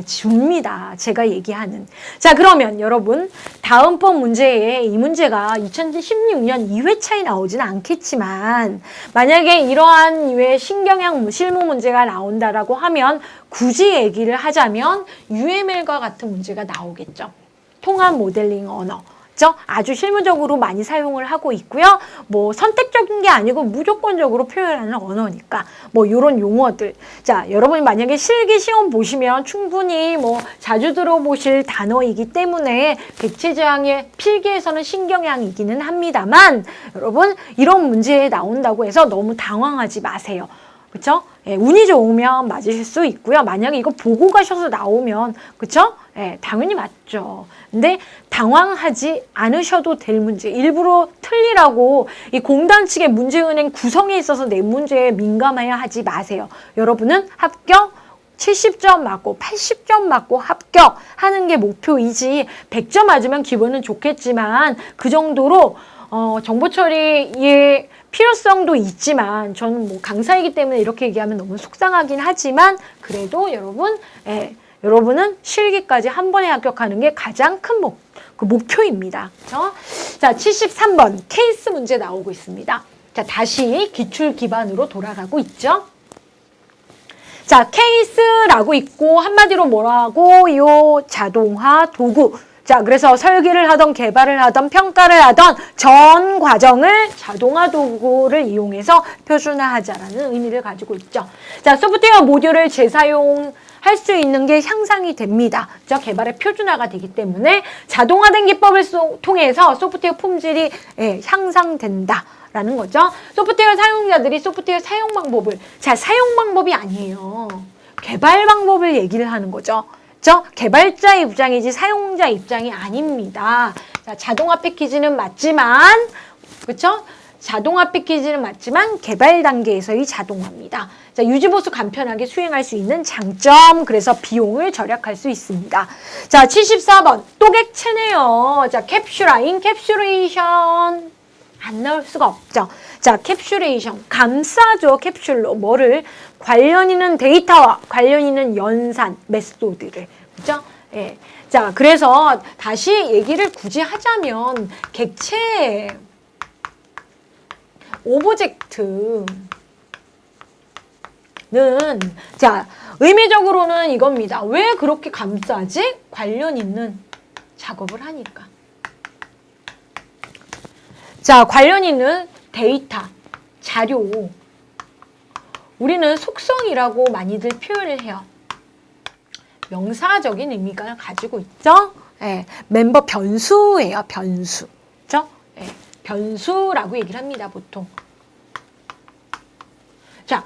줍니다. 제가 얘기하는. 자, 그러면 여러분 다음번 문제에 이 문제가 2016년 2회차에 나오지는 않겠지만 만약에 이러한 유의 신경향 실무 문제가 나온다라고 하면 굳이 얘기를 하자면 UML과 같은 문제가 나오겠죠. 통합 모델링 언어. 아주 실무적으로 많이 사용을 하고 있고요. 뭐 선택적인 게 아니고 무조건적으로 표현하는 언어니까 뭐 이런 용어들. 자, 여러분이 만약에 실기 시험 보시면 충분히 뭐 자주 들어보실 단어이기 때문에 객체 지향의 필기에서는 신경향이기는 합니다만 여러분 이런 문제에 나온다고 해서 너무 당황하지 마세요. 그렇죠? 운이 좋으면 맞으실 수 있고요. 만약에 이거 보고 가셔서 나오면 그렇죠? 당연히 맞죠. 근데 당황하지 않으셔도 될 문제. 일부러 틀리라고 이 공단 측의 문제은행 구성에 있어서 내 문제에 민감해야 하지 마세요. 여러분은 합격 70점 맞고 80점 맞고 합격하는 게 목표이지 100점 맞으면 기분은 좋겠지만 그 정도로 정보 처리의 필요성도 있지만 저는 뭐 강사이기 때문에 이렇게 얘기하면 너무 속상하긴 하지만 그래도 여러분은 실기까지 한 번에 합격하는 게 가장 큰 목표입니다. 그렇죠? 자, 73번 케이스 문제 나오고 있습니다. 자, 다시 기출 기반으로 돌아가고 있죠. 자, 케이스라고 있고 한마디로 뭐라고? 요 자동화 도구. 자, 그래서 설계를 하던 개발을 하던 평가를 하던 전 과정을 자동화 도구를 이용해서 표준화하자라는 의미를 가지고 있죠. 자, 소프트웨어 모듈을 재사용할 수 있는 게 향상이 됩니다. 그죠? 개발의 표준화가 되기 때문에 자동화된 기법을 통해서 소프트웨어 품질이 향상된다. 라는 거죠. 소프트웨어 사용자들이 소프트웨어 사용 방법을, 자, 사용 방법이 아니에요. 개발 방법을 얘기를 하는 거죠. 그렇죠? 개발자 입장이지 사용자 입장이 아닙니다. 자, 자동화 패키지는 맞지만, 그렇죠? 자동화 패키지는 맞지만 개발 단계에서의 자동화입니다. 자, 유지보수 간편하게 수행할 수 있는 장점, 그래서 비용을 절약할 수 있습니다. 자, 74번 또 객체네요. 자, 인캡슐레이션 안 나올 수가 없죠. 자, 캡슐레이션, 감싸죠. 캡슐로 뭐를? 관련 있는 데이터와 관련 있는 연산, 메소드를. 그죠? 예. 자, 그래서 다시 얘기를 굳이 하자면 객체, 오브젝트는 자, 의미적으로는 이겁니다. 왜 그렇게 감싸지? 관련 있는 작업을 하니까. 자, 관련 있는 데이터, 자료. 우리는 속성이라고 많이들 표현을 해요. 명사적인 의미가 가지고 있죠? 예, 멤버 변수예요, 변수. 그죠? 예, 변수라고 얘기를 합니다, 보통. 자,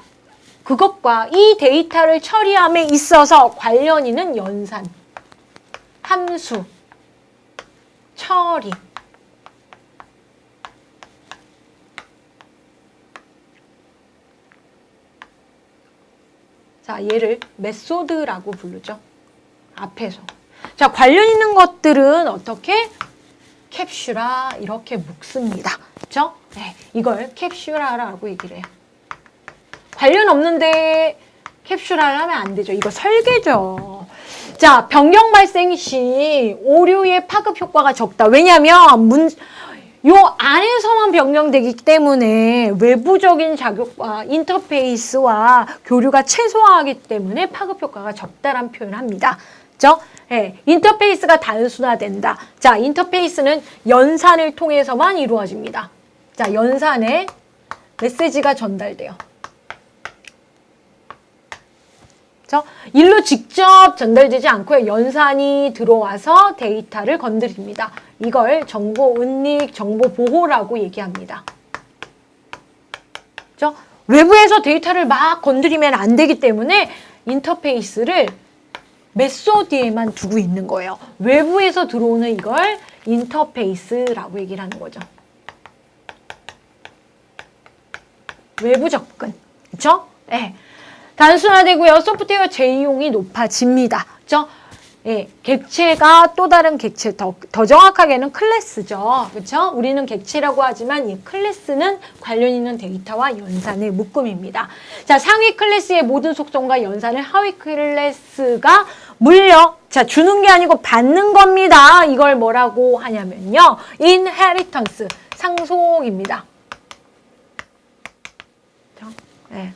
그것과 이 데이터를 처리함에 있어서 관련 있는 연산, 함수, 처리. 자, 얘를 메소드라고 부르죠. 앞에서. 자, 관련 있는 것들은 어떻게? 캡슐화 이렇게 묶습니다. 그렇죠? 네, 이걸 캡슐화라고 얘기를 해요. 관련 없는데 캡슐화를 하면 안 되죠. 이거 설계죠. 자, 변경 발생 시 오류의 파급 효과가 적다. 왜냐하면 요 안에서만 변경되기 때문에 외부적인 자극과 인터페이스와 교류가 최소화하기 때문에 파급 효과가 적다란 표현을 합니다. 그죠? 네, 인터페이스가 단순화된다. 자, 인터페이스는 연산을 통해서만 이루어집니다. 자, 연산에 메시지가 전달돼요. 그죠? 일로 직접 전달되지 않고요. 연산이 들어와서 데이터를 건드립니다. 이걸 정보 은닉, 정보 보호라고 얘기합니다. 그죠? 외부에서 데이터를 막 건드리면 안 되기 때문에 인터페이스를 메소드에만 두고 있는 거예요. 외부에서 들어오는 이걸 인터페이스라고 얘기를 하는 거죠. 외부 접근. 그렇죠? 네. 단순화되고요. 소프트웨어 재이용이 높아집니다. 그렇죠? 예, 객체가 또 다른 객체, 더 정확하게는 클래스죠. 그렇죠? 우리는 객체라고 하지만 이 클래스는 관련 있는 데이터와 연산의 묶음입니다. 자, 상위 클래스의 모든 속성과 연산을 하위 클래스가 자, 주는 게 아니고 받는 겁니다. 이걸 뭐라고 하냐면요. inheritance, 상속입니다. 그렇죠? 예,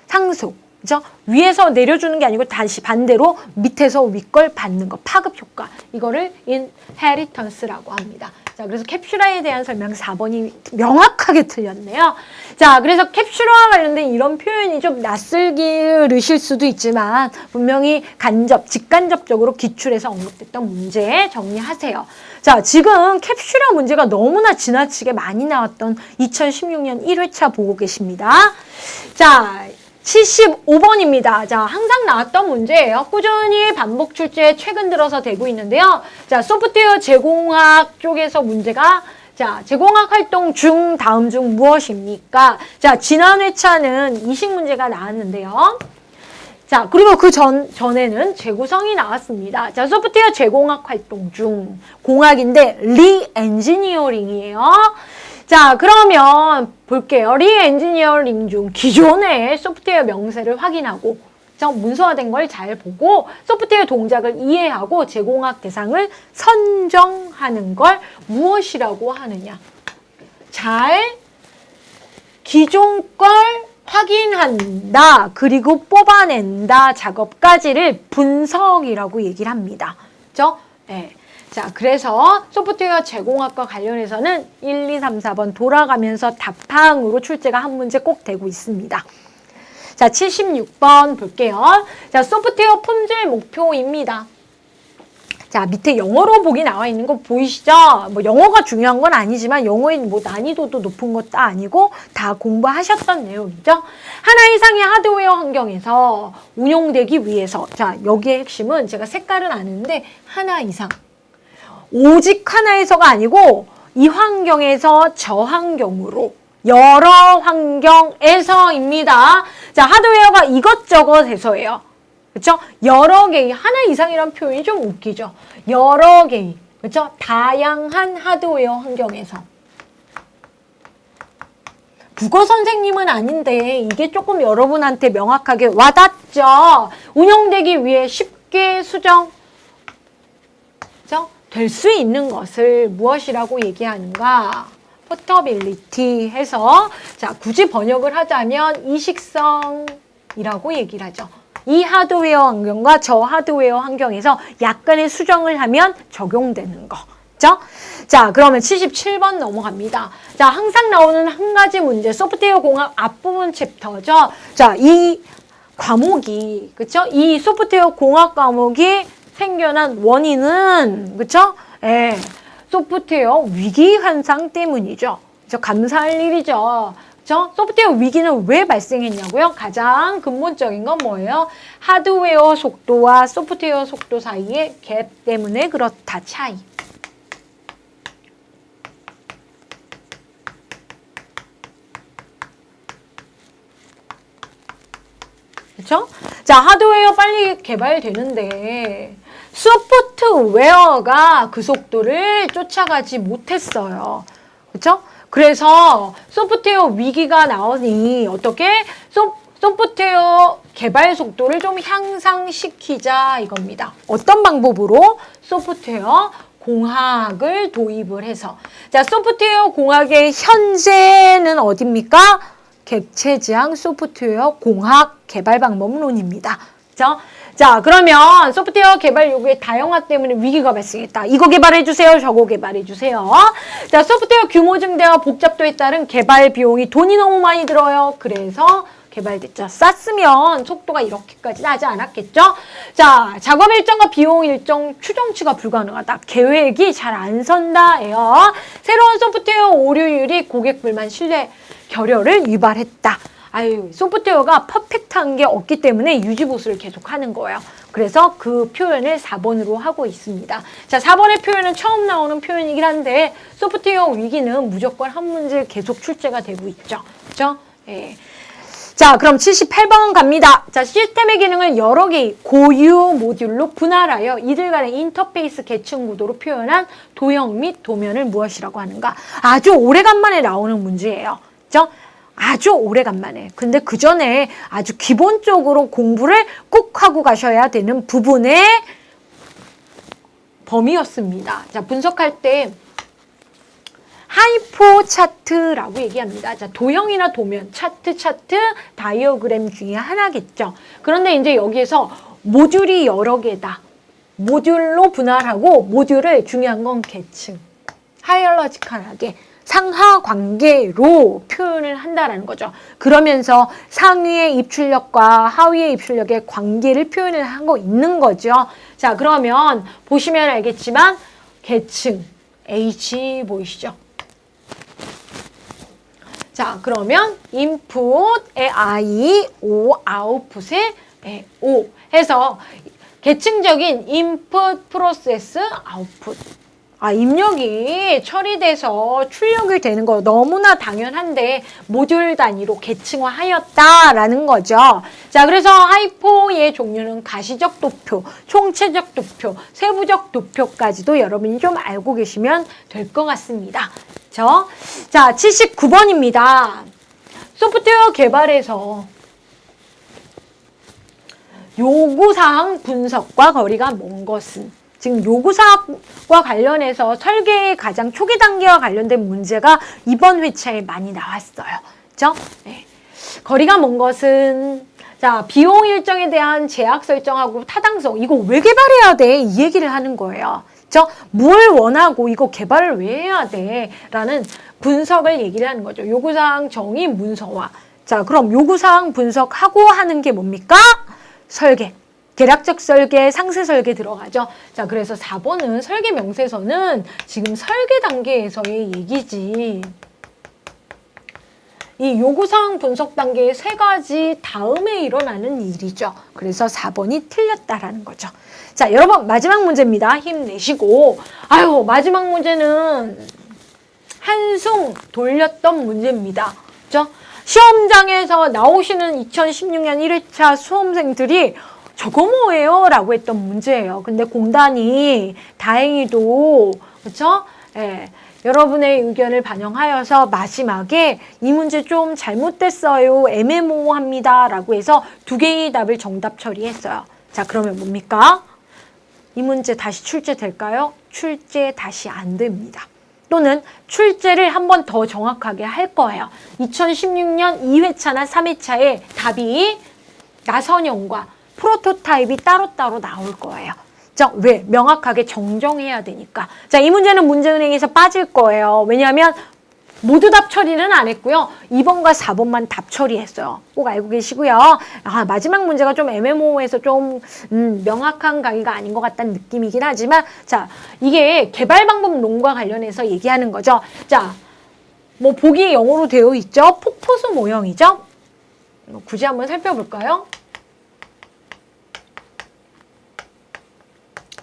상속. 그죠? 위에서 내려주는 게 아니고 다시 반대로 밑에서 위 걸 받는 거, 파급 효과. 이거를 inheritance라고 합니다. 자, 그래서 캡슐화에 대한 설명 4번이 명확하게 틀렸네요. 자, 그래서 캡슐화와 관련된 이런 표현이 좀 낯설기르실 수도 있지만 분명히 직간접적으로 기출에서 언급됐던 문제 정리하세요. 자, 지금 캡슐화 문제가 너무나 지나치게 많이 나왔던 2016년 1회차 보고 계십니다. 자, 75번입니다. 자, 항상 나왔던 문제예요. 꾸준히 반복 출제 최근 들어서 되고 있는데요. 자, 소프트웨어 제공학 쪽에서 문제가 자, 제공학 활동 중 다음 중 무엇입니까? 자, 지난 회차는 이식 문제가 나왔는데요. 자, 그리고 그 전에는 재구성이 나왔습니다. 자, 소프트웨어 제공학 활동 중 공학인데 리엔지니어링이에요. 자, 그러면 볼게요. 리엔지니어링 중 기존의 소프트웨어 명세를 확인하고 문서화된 걸 잘 보고 소프트웨어 동작을 이해하고 제공학 대상을 선정하는 걸 무엇이라고 하느냐. 잘 기존 걸 확인한다. 그리고 뽑아낸다 작업까지를 분석이라고 얘기를 합니다. 그죠? 네. 자, 그래서 소프트웨어 제공학과 관련해서는 1, 2, 3, 4번 돌아가면서 답항으로 출제가 한 문제 꼭 되고 있습니다. 자, 76번 볼게요. 자, 소프트웨어 품질 목표입니다. 자, 밑에 영어로 보기 나와 있는 거 보이시죠? 뭐 영어가 중요한 건 아니지만 영어의 뭐 난이도도 높은 것도 아니고 다 공부하셨던 내용이죠. 하나 이상의 하드웨어 환경에서 운용되기 위해서, 자, 여기의 핵심은 제가 색깔은 아는데 하나 이상. 오직 하나에서가 아니고 이 환경에서 저 환경으로 여러 환경에서입니다. 자, 하드웨어가 이것저것에서예요. 그렇죠? 여러 개의, 하나 이상이란 표현이 좀 웃기죠. 여러 개의, 그렇죠? 다양한 하드웨어 환경에서. 국어 선생님은 아닌데 이게 조금 여러분한테 명확하게 와닿죠? 운영되기 위해 쉽게 수정, 그렇죠? 될 수 있는 것을 무엇이라고 얘기하는가? 포터빌리티 해서, 자, 굳이 번역을 하자면 이식성이라고 얘기를 하죠. 이 하드웨어 환경과 저 하드웨어 환경에서 약간의 수정을 하면 적용되는 거. 그죠? 자, 그러면 77번 넘어갑니다. 자, 항상 나오는 한 가지 문제, 소프트웨어 공학 앞부분 챕터죠. 자, 이 과목이, 그쵸? 이 소프트웨어 공학 과목이 생겨난 원인은, 그쵸? 예, 소프트웨어 위기 현상 때문이죠. 감사할 일이죠. 소프트웨어 위기는 왜 발생했냐고요? 가장 근본적인 건 뭐예요? 하드웨어 속도와 소프트웨어 속도 사이의 갭 때문에 그렇다. 차이. 그렇죠? 자, 하드웨어 빨리 개발되는데 소프트웨어가 그 속도를 쫓아가지 못했어요. 그렇죠? 그래서 소프트웨어 위기가 나오니 어떻게 소프트웨어 개발 속도를 좀 향상시키자 이겁니다. 어떤 방법으로? 소프트웨어 공학을 도입을 해서. 자, 소프트웨어 공학의 현재는 어디입니까? 객체지향 소프트웨어 공학 개발 방법론입니다. 그렇죠? 자, 그러면 소프트웨어 개발 요구의 다양화 때문에 위기가 발생했다. 이거 개발해주세요. 저거 개발해주세요. 자, 소프트웨어 규모 증대와 복잡도에 따른 개발 비용이 돈이 너무 많이 들어요. 그래서 개발됐죠. 쌌으면 속도가 이렇게까지 나지 않았겠죠? 자, 작업 일정과 비용 일정 추정치가 불가능하다. 계획이 잘 안 선다예요. 새로운 소프트웨어 오류율이 고객 불만 신뢰 결여를 유발했다. 아유, 소프트웨어가 퍼펙트한 게 없기 때문에 유지보수를 계속 하는 거예요. 그래서 그 표현을 4번으로 하고 있습니다. 자, 4번의 표현은 처음 나오는 표현이긴 한데 소프트웨어 위기는 무조건 한 문제 계속 출제가 되고 있죠. 그렇죠? 예. 자, 그럼 78번 갑니다. 자, 시스템의 기능을 여러 개의 고유 모듈로 분할하여 이들 간의 인터페이스 계층 구도로 표현한 도형 및 도면을 무엇이라고 하는가? 아주 오래간만에 나오는 문제예요. 그렇죠? 아주 오래간만에. 근데 그 전에 아주 기본적으로 공부를 꼭 하고 가셔야 되는 부분의 범위였습니다. 자, 분석할 때 하이포 차트라고 얘기합니다. 자, 도형이나 도면, 차트, 다이어그램 중에 하나겠죠. 그런데 이제 여기에서 모듈이 여러 개다. 모듈로 분할하고 모듈을 중요한 건 계층. 하이얼러지컬하게 상하 관계로 표현을 한다라는 거죠. 그러면서 상위의 입출력과 하위의 입출력의 관계를 표현을 하고 있는 거죠. 자, 그러면 보시면 알겠지만 계층 H 보이시죠? 자, 그러면 인풋에 I, O, 아웃풋에 O 해서 계층적인 인풋, 프로세스, 아웃풋. 아, 입력이 처리돼서 출력이 되는 거 너무나 당연한데 모듈 단위로 계층화하였다라는 거죠. 자, 그래서 하이포의 종류는 가시적 도표, 총체적 도표, 세부적 도표까지도 여러분이 좀 알고 계시면 될 것 같습니다. 자, 79번입니다. 소프트웨어 개발에서 요구사항 분석과 거리가 먼 것은, 지금 요구사항과 관련해서 설계의 가장 초기 단계와 관련된 문제가 이번 회차에 많이 나왔어요. 그죠? 네. 거리가 먼 것은, 자, 비용 일정에 대한 제약 설정하고 타당성, 이거 왜 개발해야 돼? 이 얘기를 하는 거예요. 그죠? 뭘 원하고 이거 개발을 왜 해야 돼? 라는 분석을 얘기를 하는 거죠. 요구사항 정의 문서화. 자, 그럼 요구사항 분석하고 하는 게 뭡니까? 설계. 계략적 설계, 상세 설계 들어가죠. 자, 그래서 4번은 설계 명세서는 지금 설계 단계에서의 얘기지. 이 요구사항 분석 단계의 3가지 다음에 일어나는 일이죠. 그래서 4번이 틀렸다라는 거죠. 자, 여러분 마지막 문제입니다. 힘내시고. 아유, 마지막 문제는 한숨 돌렸던 문제입니다. 그죠? 시험장에서 나오시는 2016년 1회차 수험생들이 저거 뭐예요? 라고 했던 문제예요. 근데 공단이 다행히도, 그쵸? 예, 여러분의 의견을 반영하여서 마지막에 이 문제 좀 잘못됐어요. 애매모호합니다. 라고 해서 2개의 답을 정답 처리했어요. 자, 그러면 뭡니까? 이 문제 다시 출제될까요? 출제 다시 안 됩니다. 또는 출제를 한 번 더 정확하게 할 거예요. 2016년 2회차나 3회차에 답이 나선형과 프로토타입이 따로따로 나올 거예요. 자, 왜? 명확하게 정정해야 되니까. 자, 이 문제는 문제은행에서 빠질 거예요. 왜냐하면 모두 답 처리는 안 했고요. 2번과 4번만 답 처리했어요. 꼭 알고 계시고요. 아, 마지막 문제가 좀 애매모호해서 좀 명확한 강의가 아닌 것 같다는 느낌이긴 하지만, 자, 이게 개발 방법론과 관련해서 얘기하는 거죠. 자, 뭐 보기 영어로 되어 있죠. 폭포수 모형이죠. 굳이 한번 살펴볼까요?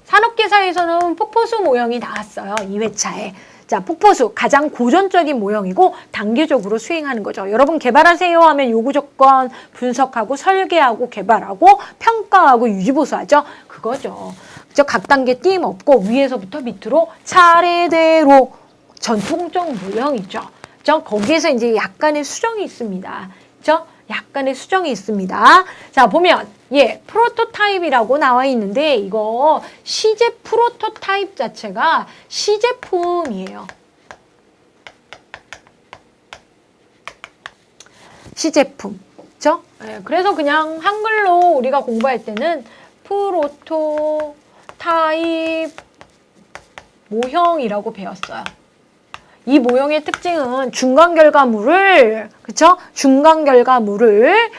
산업계사에서는 폭포수 모형이 나왔어요. 2회차에. 자, 폭포수 가장 고전적인 모형이고 단계적으로 수행하는 거죠. 여러분 개발하세요 하면 요구조건 분석하고 설계하고 개발하고 평가하고 유지보수하죠. 그거죠. 그죠? 각 단계 띄임 없고 위에서부터 밑으로 차례대로 전통적 모형이죠. 그죠? 거기에서 이제 약간의 수정이 있습니다. 그죠? 약간의 수정이 있습니다. 자, 보면 예, 프로토타입이라고 나와 있는데 이거 시제 프로토타입 자체가 시제품이에요. 시제품. 그렇죠? 예, 그래서 그냥 한글로 우리가 공부할 때는 프로토타입 모형이라고 배웠어요. 이 모형의 특징은 중간 결과물을, 그쵸? 중간 결과물을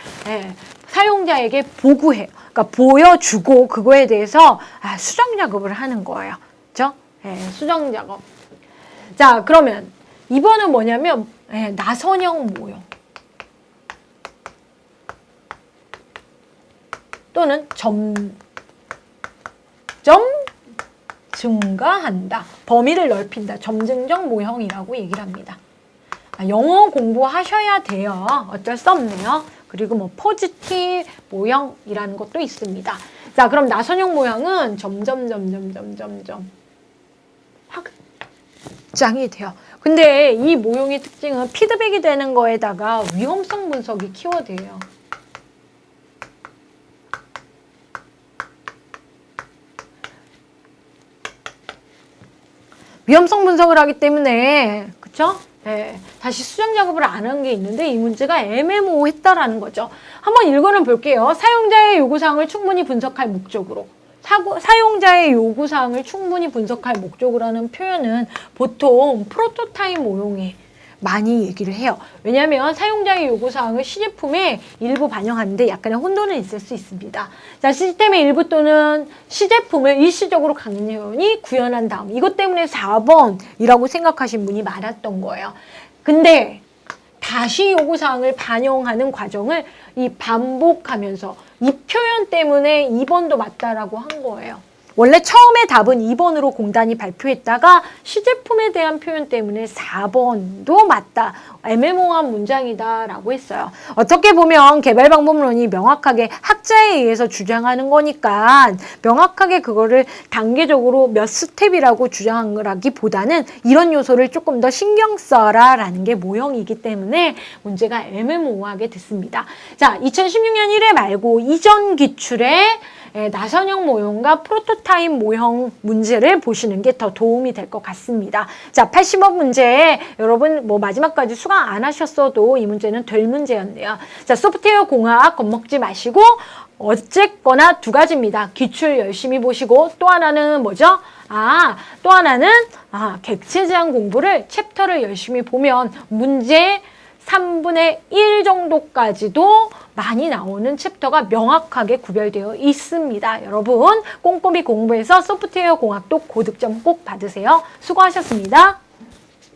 사용자에게 보고해요. 그러니까 보여주고 그거에 대해서 수정 작업을 하는 거예요. 그쵸? 수정 작업. 자, 그러면 이번은 뭐냐면 나선형 모형 또는 점점 증가한다. 범위를 넓힌다. 점증적 모형이라고 얘기를 합니다. 영어 공부하셔야 돼요. 어쩔 수 없네요. 그리고 뭐 포지티브 모형이라는 것도 있습니다. 자, 그럼 나선형 모형은 점점 확장이 돼요. 근데 이 모형의 특징은 피드백이 되는 거에다가 위험성 분석이 키워드예요. 위험성 분석을 하기 때문에, 그쵸? 네, 다시 수정 작업을 안 한 게 있는데 이 문제가 애매모호했다라는 거죠. 한번 읽어는 볼게요. 사용자의 요구사항을 충분히 분석할 목적으로. 사용자의 요구사항을 충분히 분석할 목적으로 하는 표현은 보통 프로토타입 모형에 많이 얘기를 해요. 왜냐하면 사용자의 요구사항을 시제품에 일부 반영하는데 약간의 혼돈은 있을 수 있습니다. 자, 시스템의 일부 또는 시제품을 일시적으로 강연이 구현한 다음 이것 때문에 4번이라고 생각하신 분이 많았던 거예요. 근데 다시 요구사항을 반영하는 과정을 이 반복하면서 이 표현 때문에 2번도 맞다라고 한 거예요. 원래 처음에 답은 2번으로 공단이 발표했다가 시제품에 대한 표현 때문에 4번도 맞다. 애매모호한 문장이다라고 했어요. 어떻게 보면 개발 방법론이 명확하게 학자에 의해서 주장하는 거니까 명확하게 그거를 단계적으로 몇 스텝이라고 주장하기보다는 이런 요소를 조금 더 신경 써라 라는 게 모형이기 때문에 문제가 애매모호하게 됐습니다. 자, 2016년 1회 말고 이전 기출에 나선형 모형과 프로토타입 모형 문제를 보시는 게 더 도움이 될 것 같습니다. 자, 80억 문제 여러분 뭐 마지막까지 수강 안 하셨어도 이 문제는 될 문제였네요. 자, 소프트웨어 공학 겁먹지 마시고 어쨌거나 두 가지입니다. 기출 열심히 보시고 또 하나는 뭐죠? 또 하나는 객체 제한 공부를 챕터를 열심히 보면 문제 3분의 1 정도까지도 많이 나오는 챕터가 명확하게 구별되어 있습니다. 여러분 꼼꼼히 공부해서 소프트웨어 공학도 고득점 꼭 받으세요. 수고하셨습니다.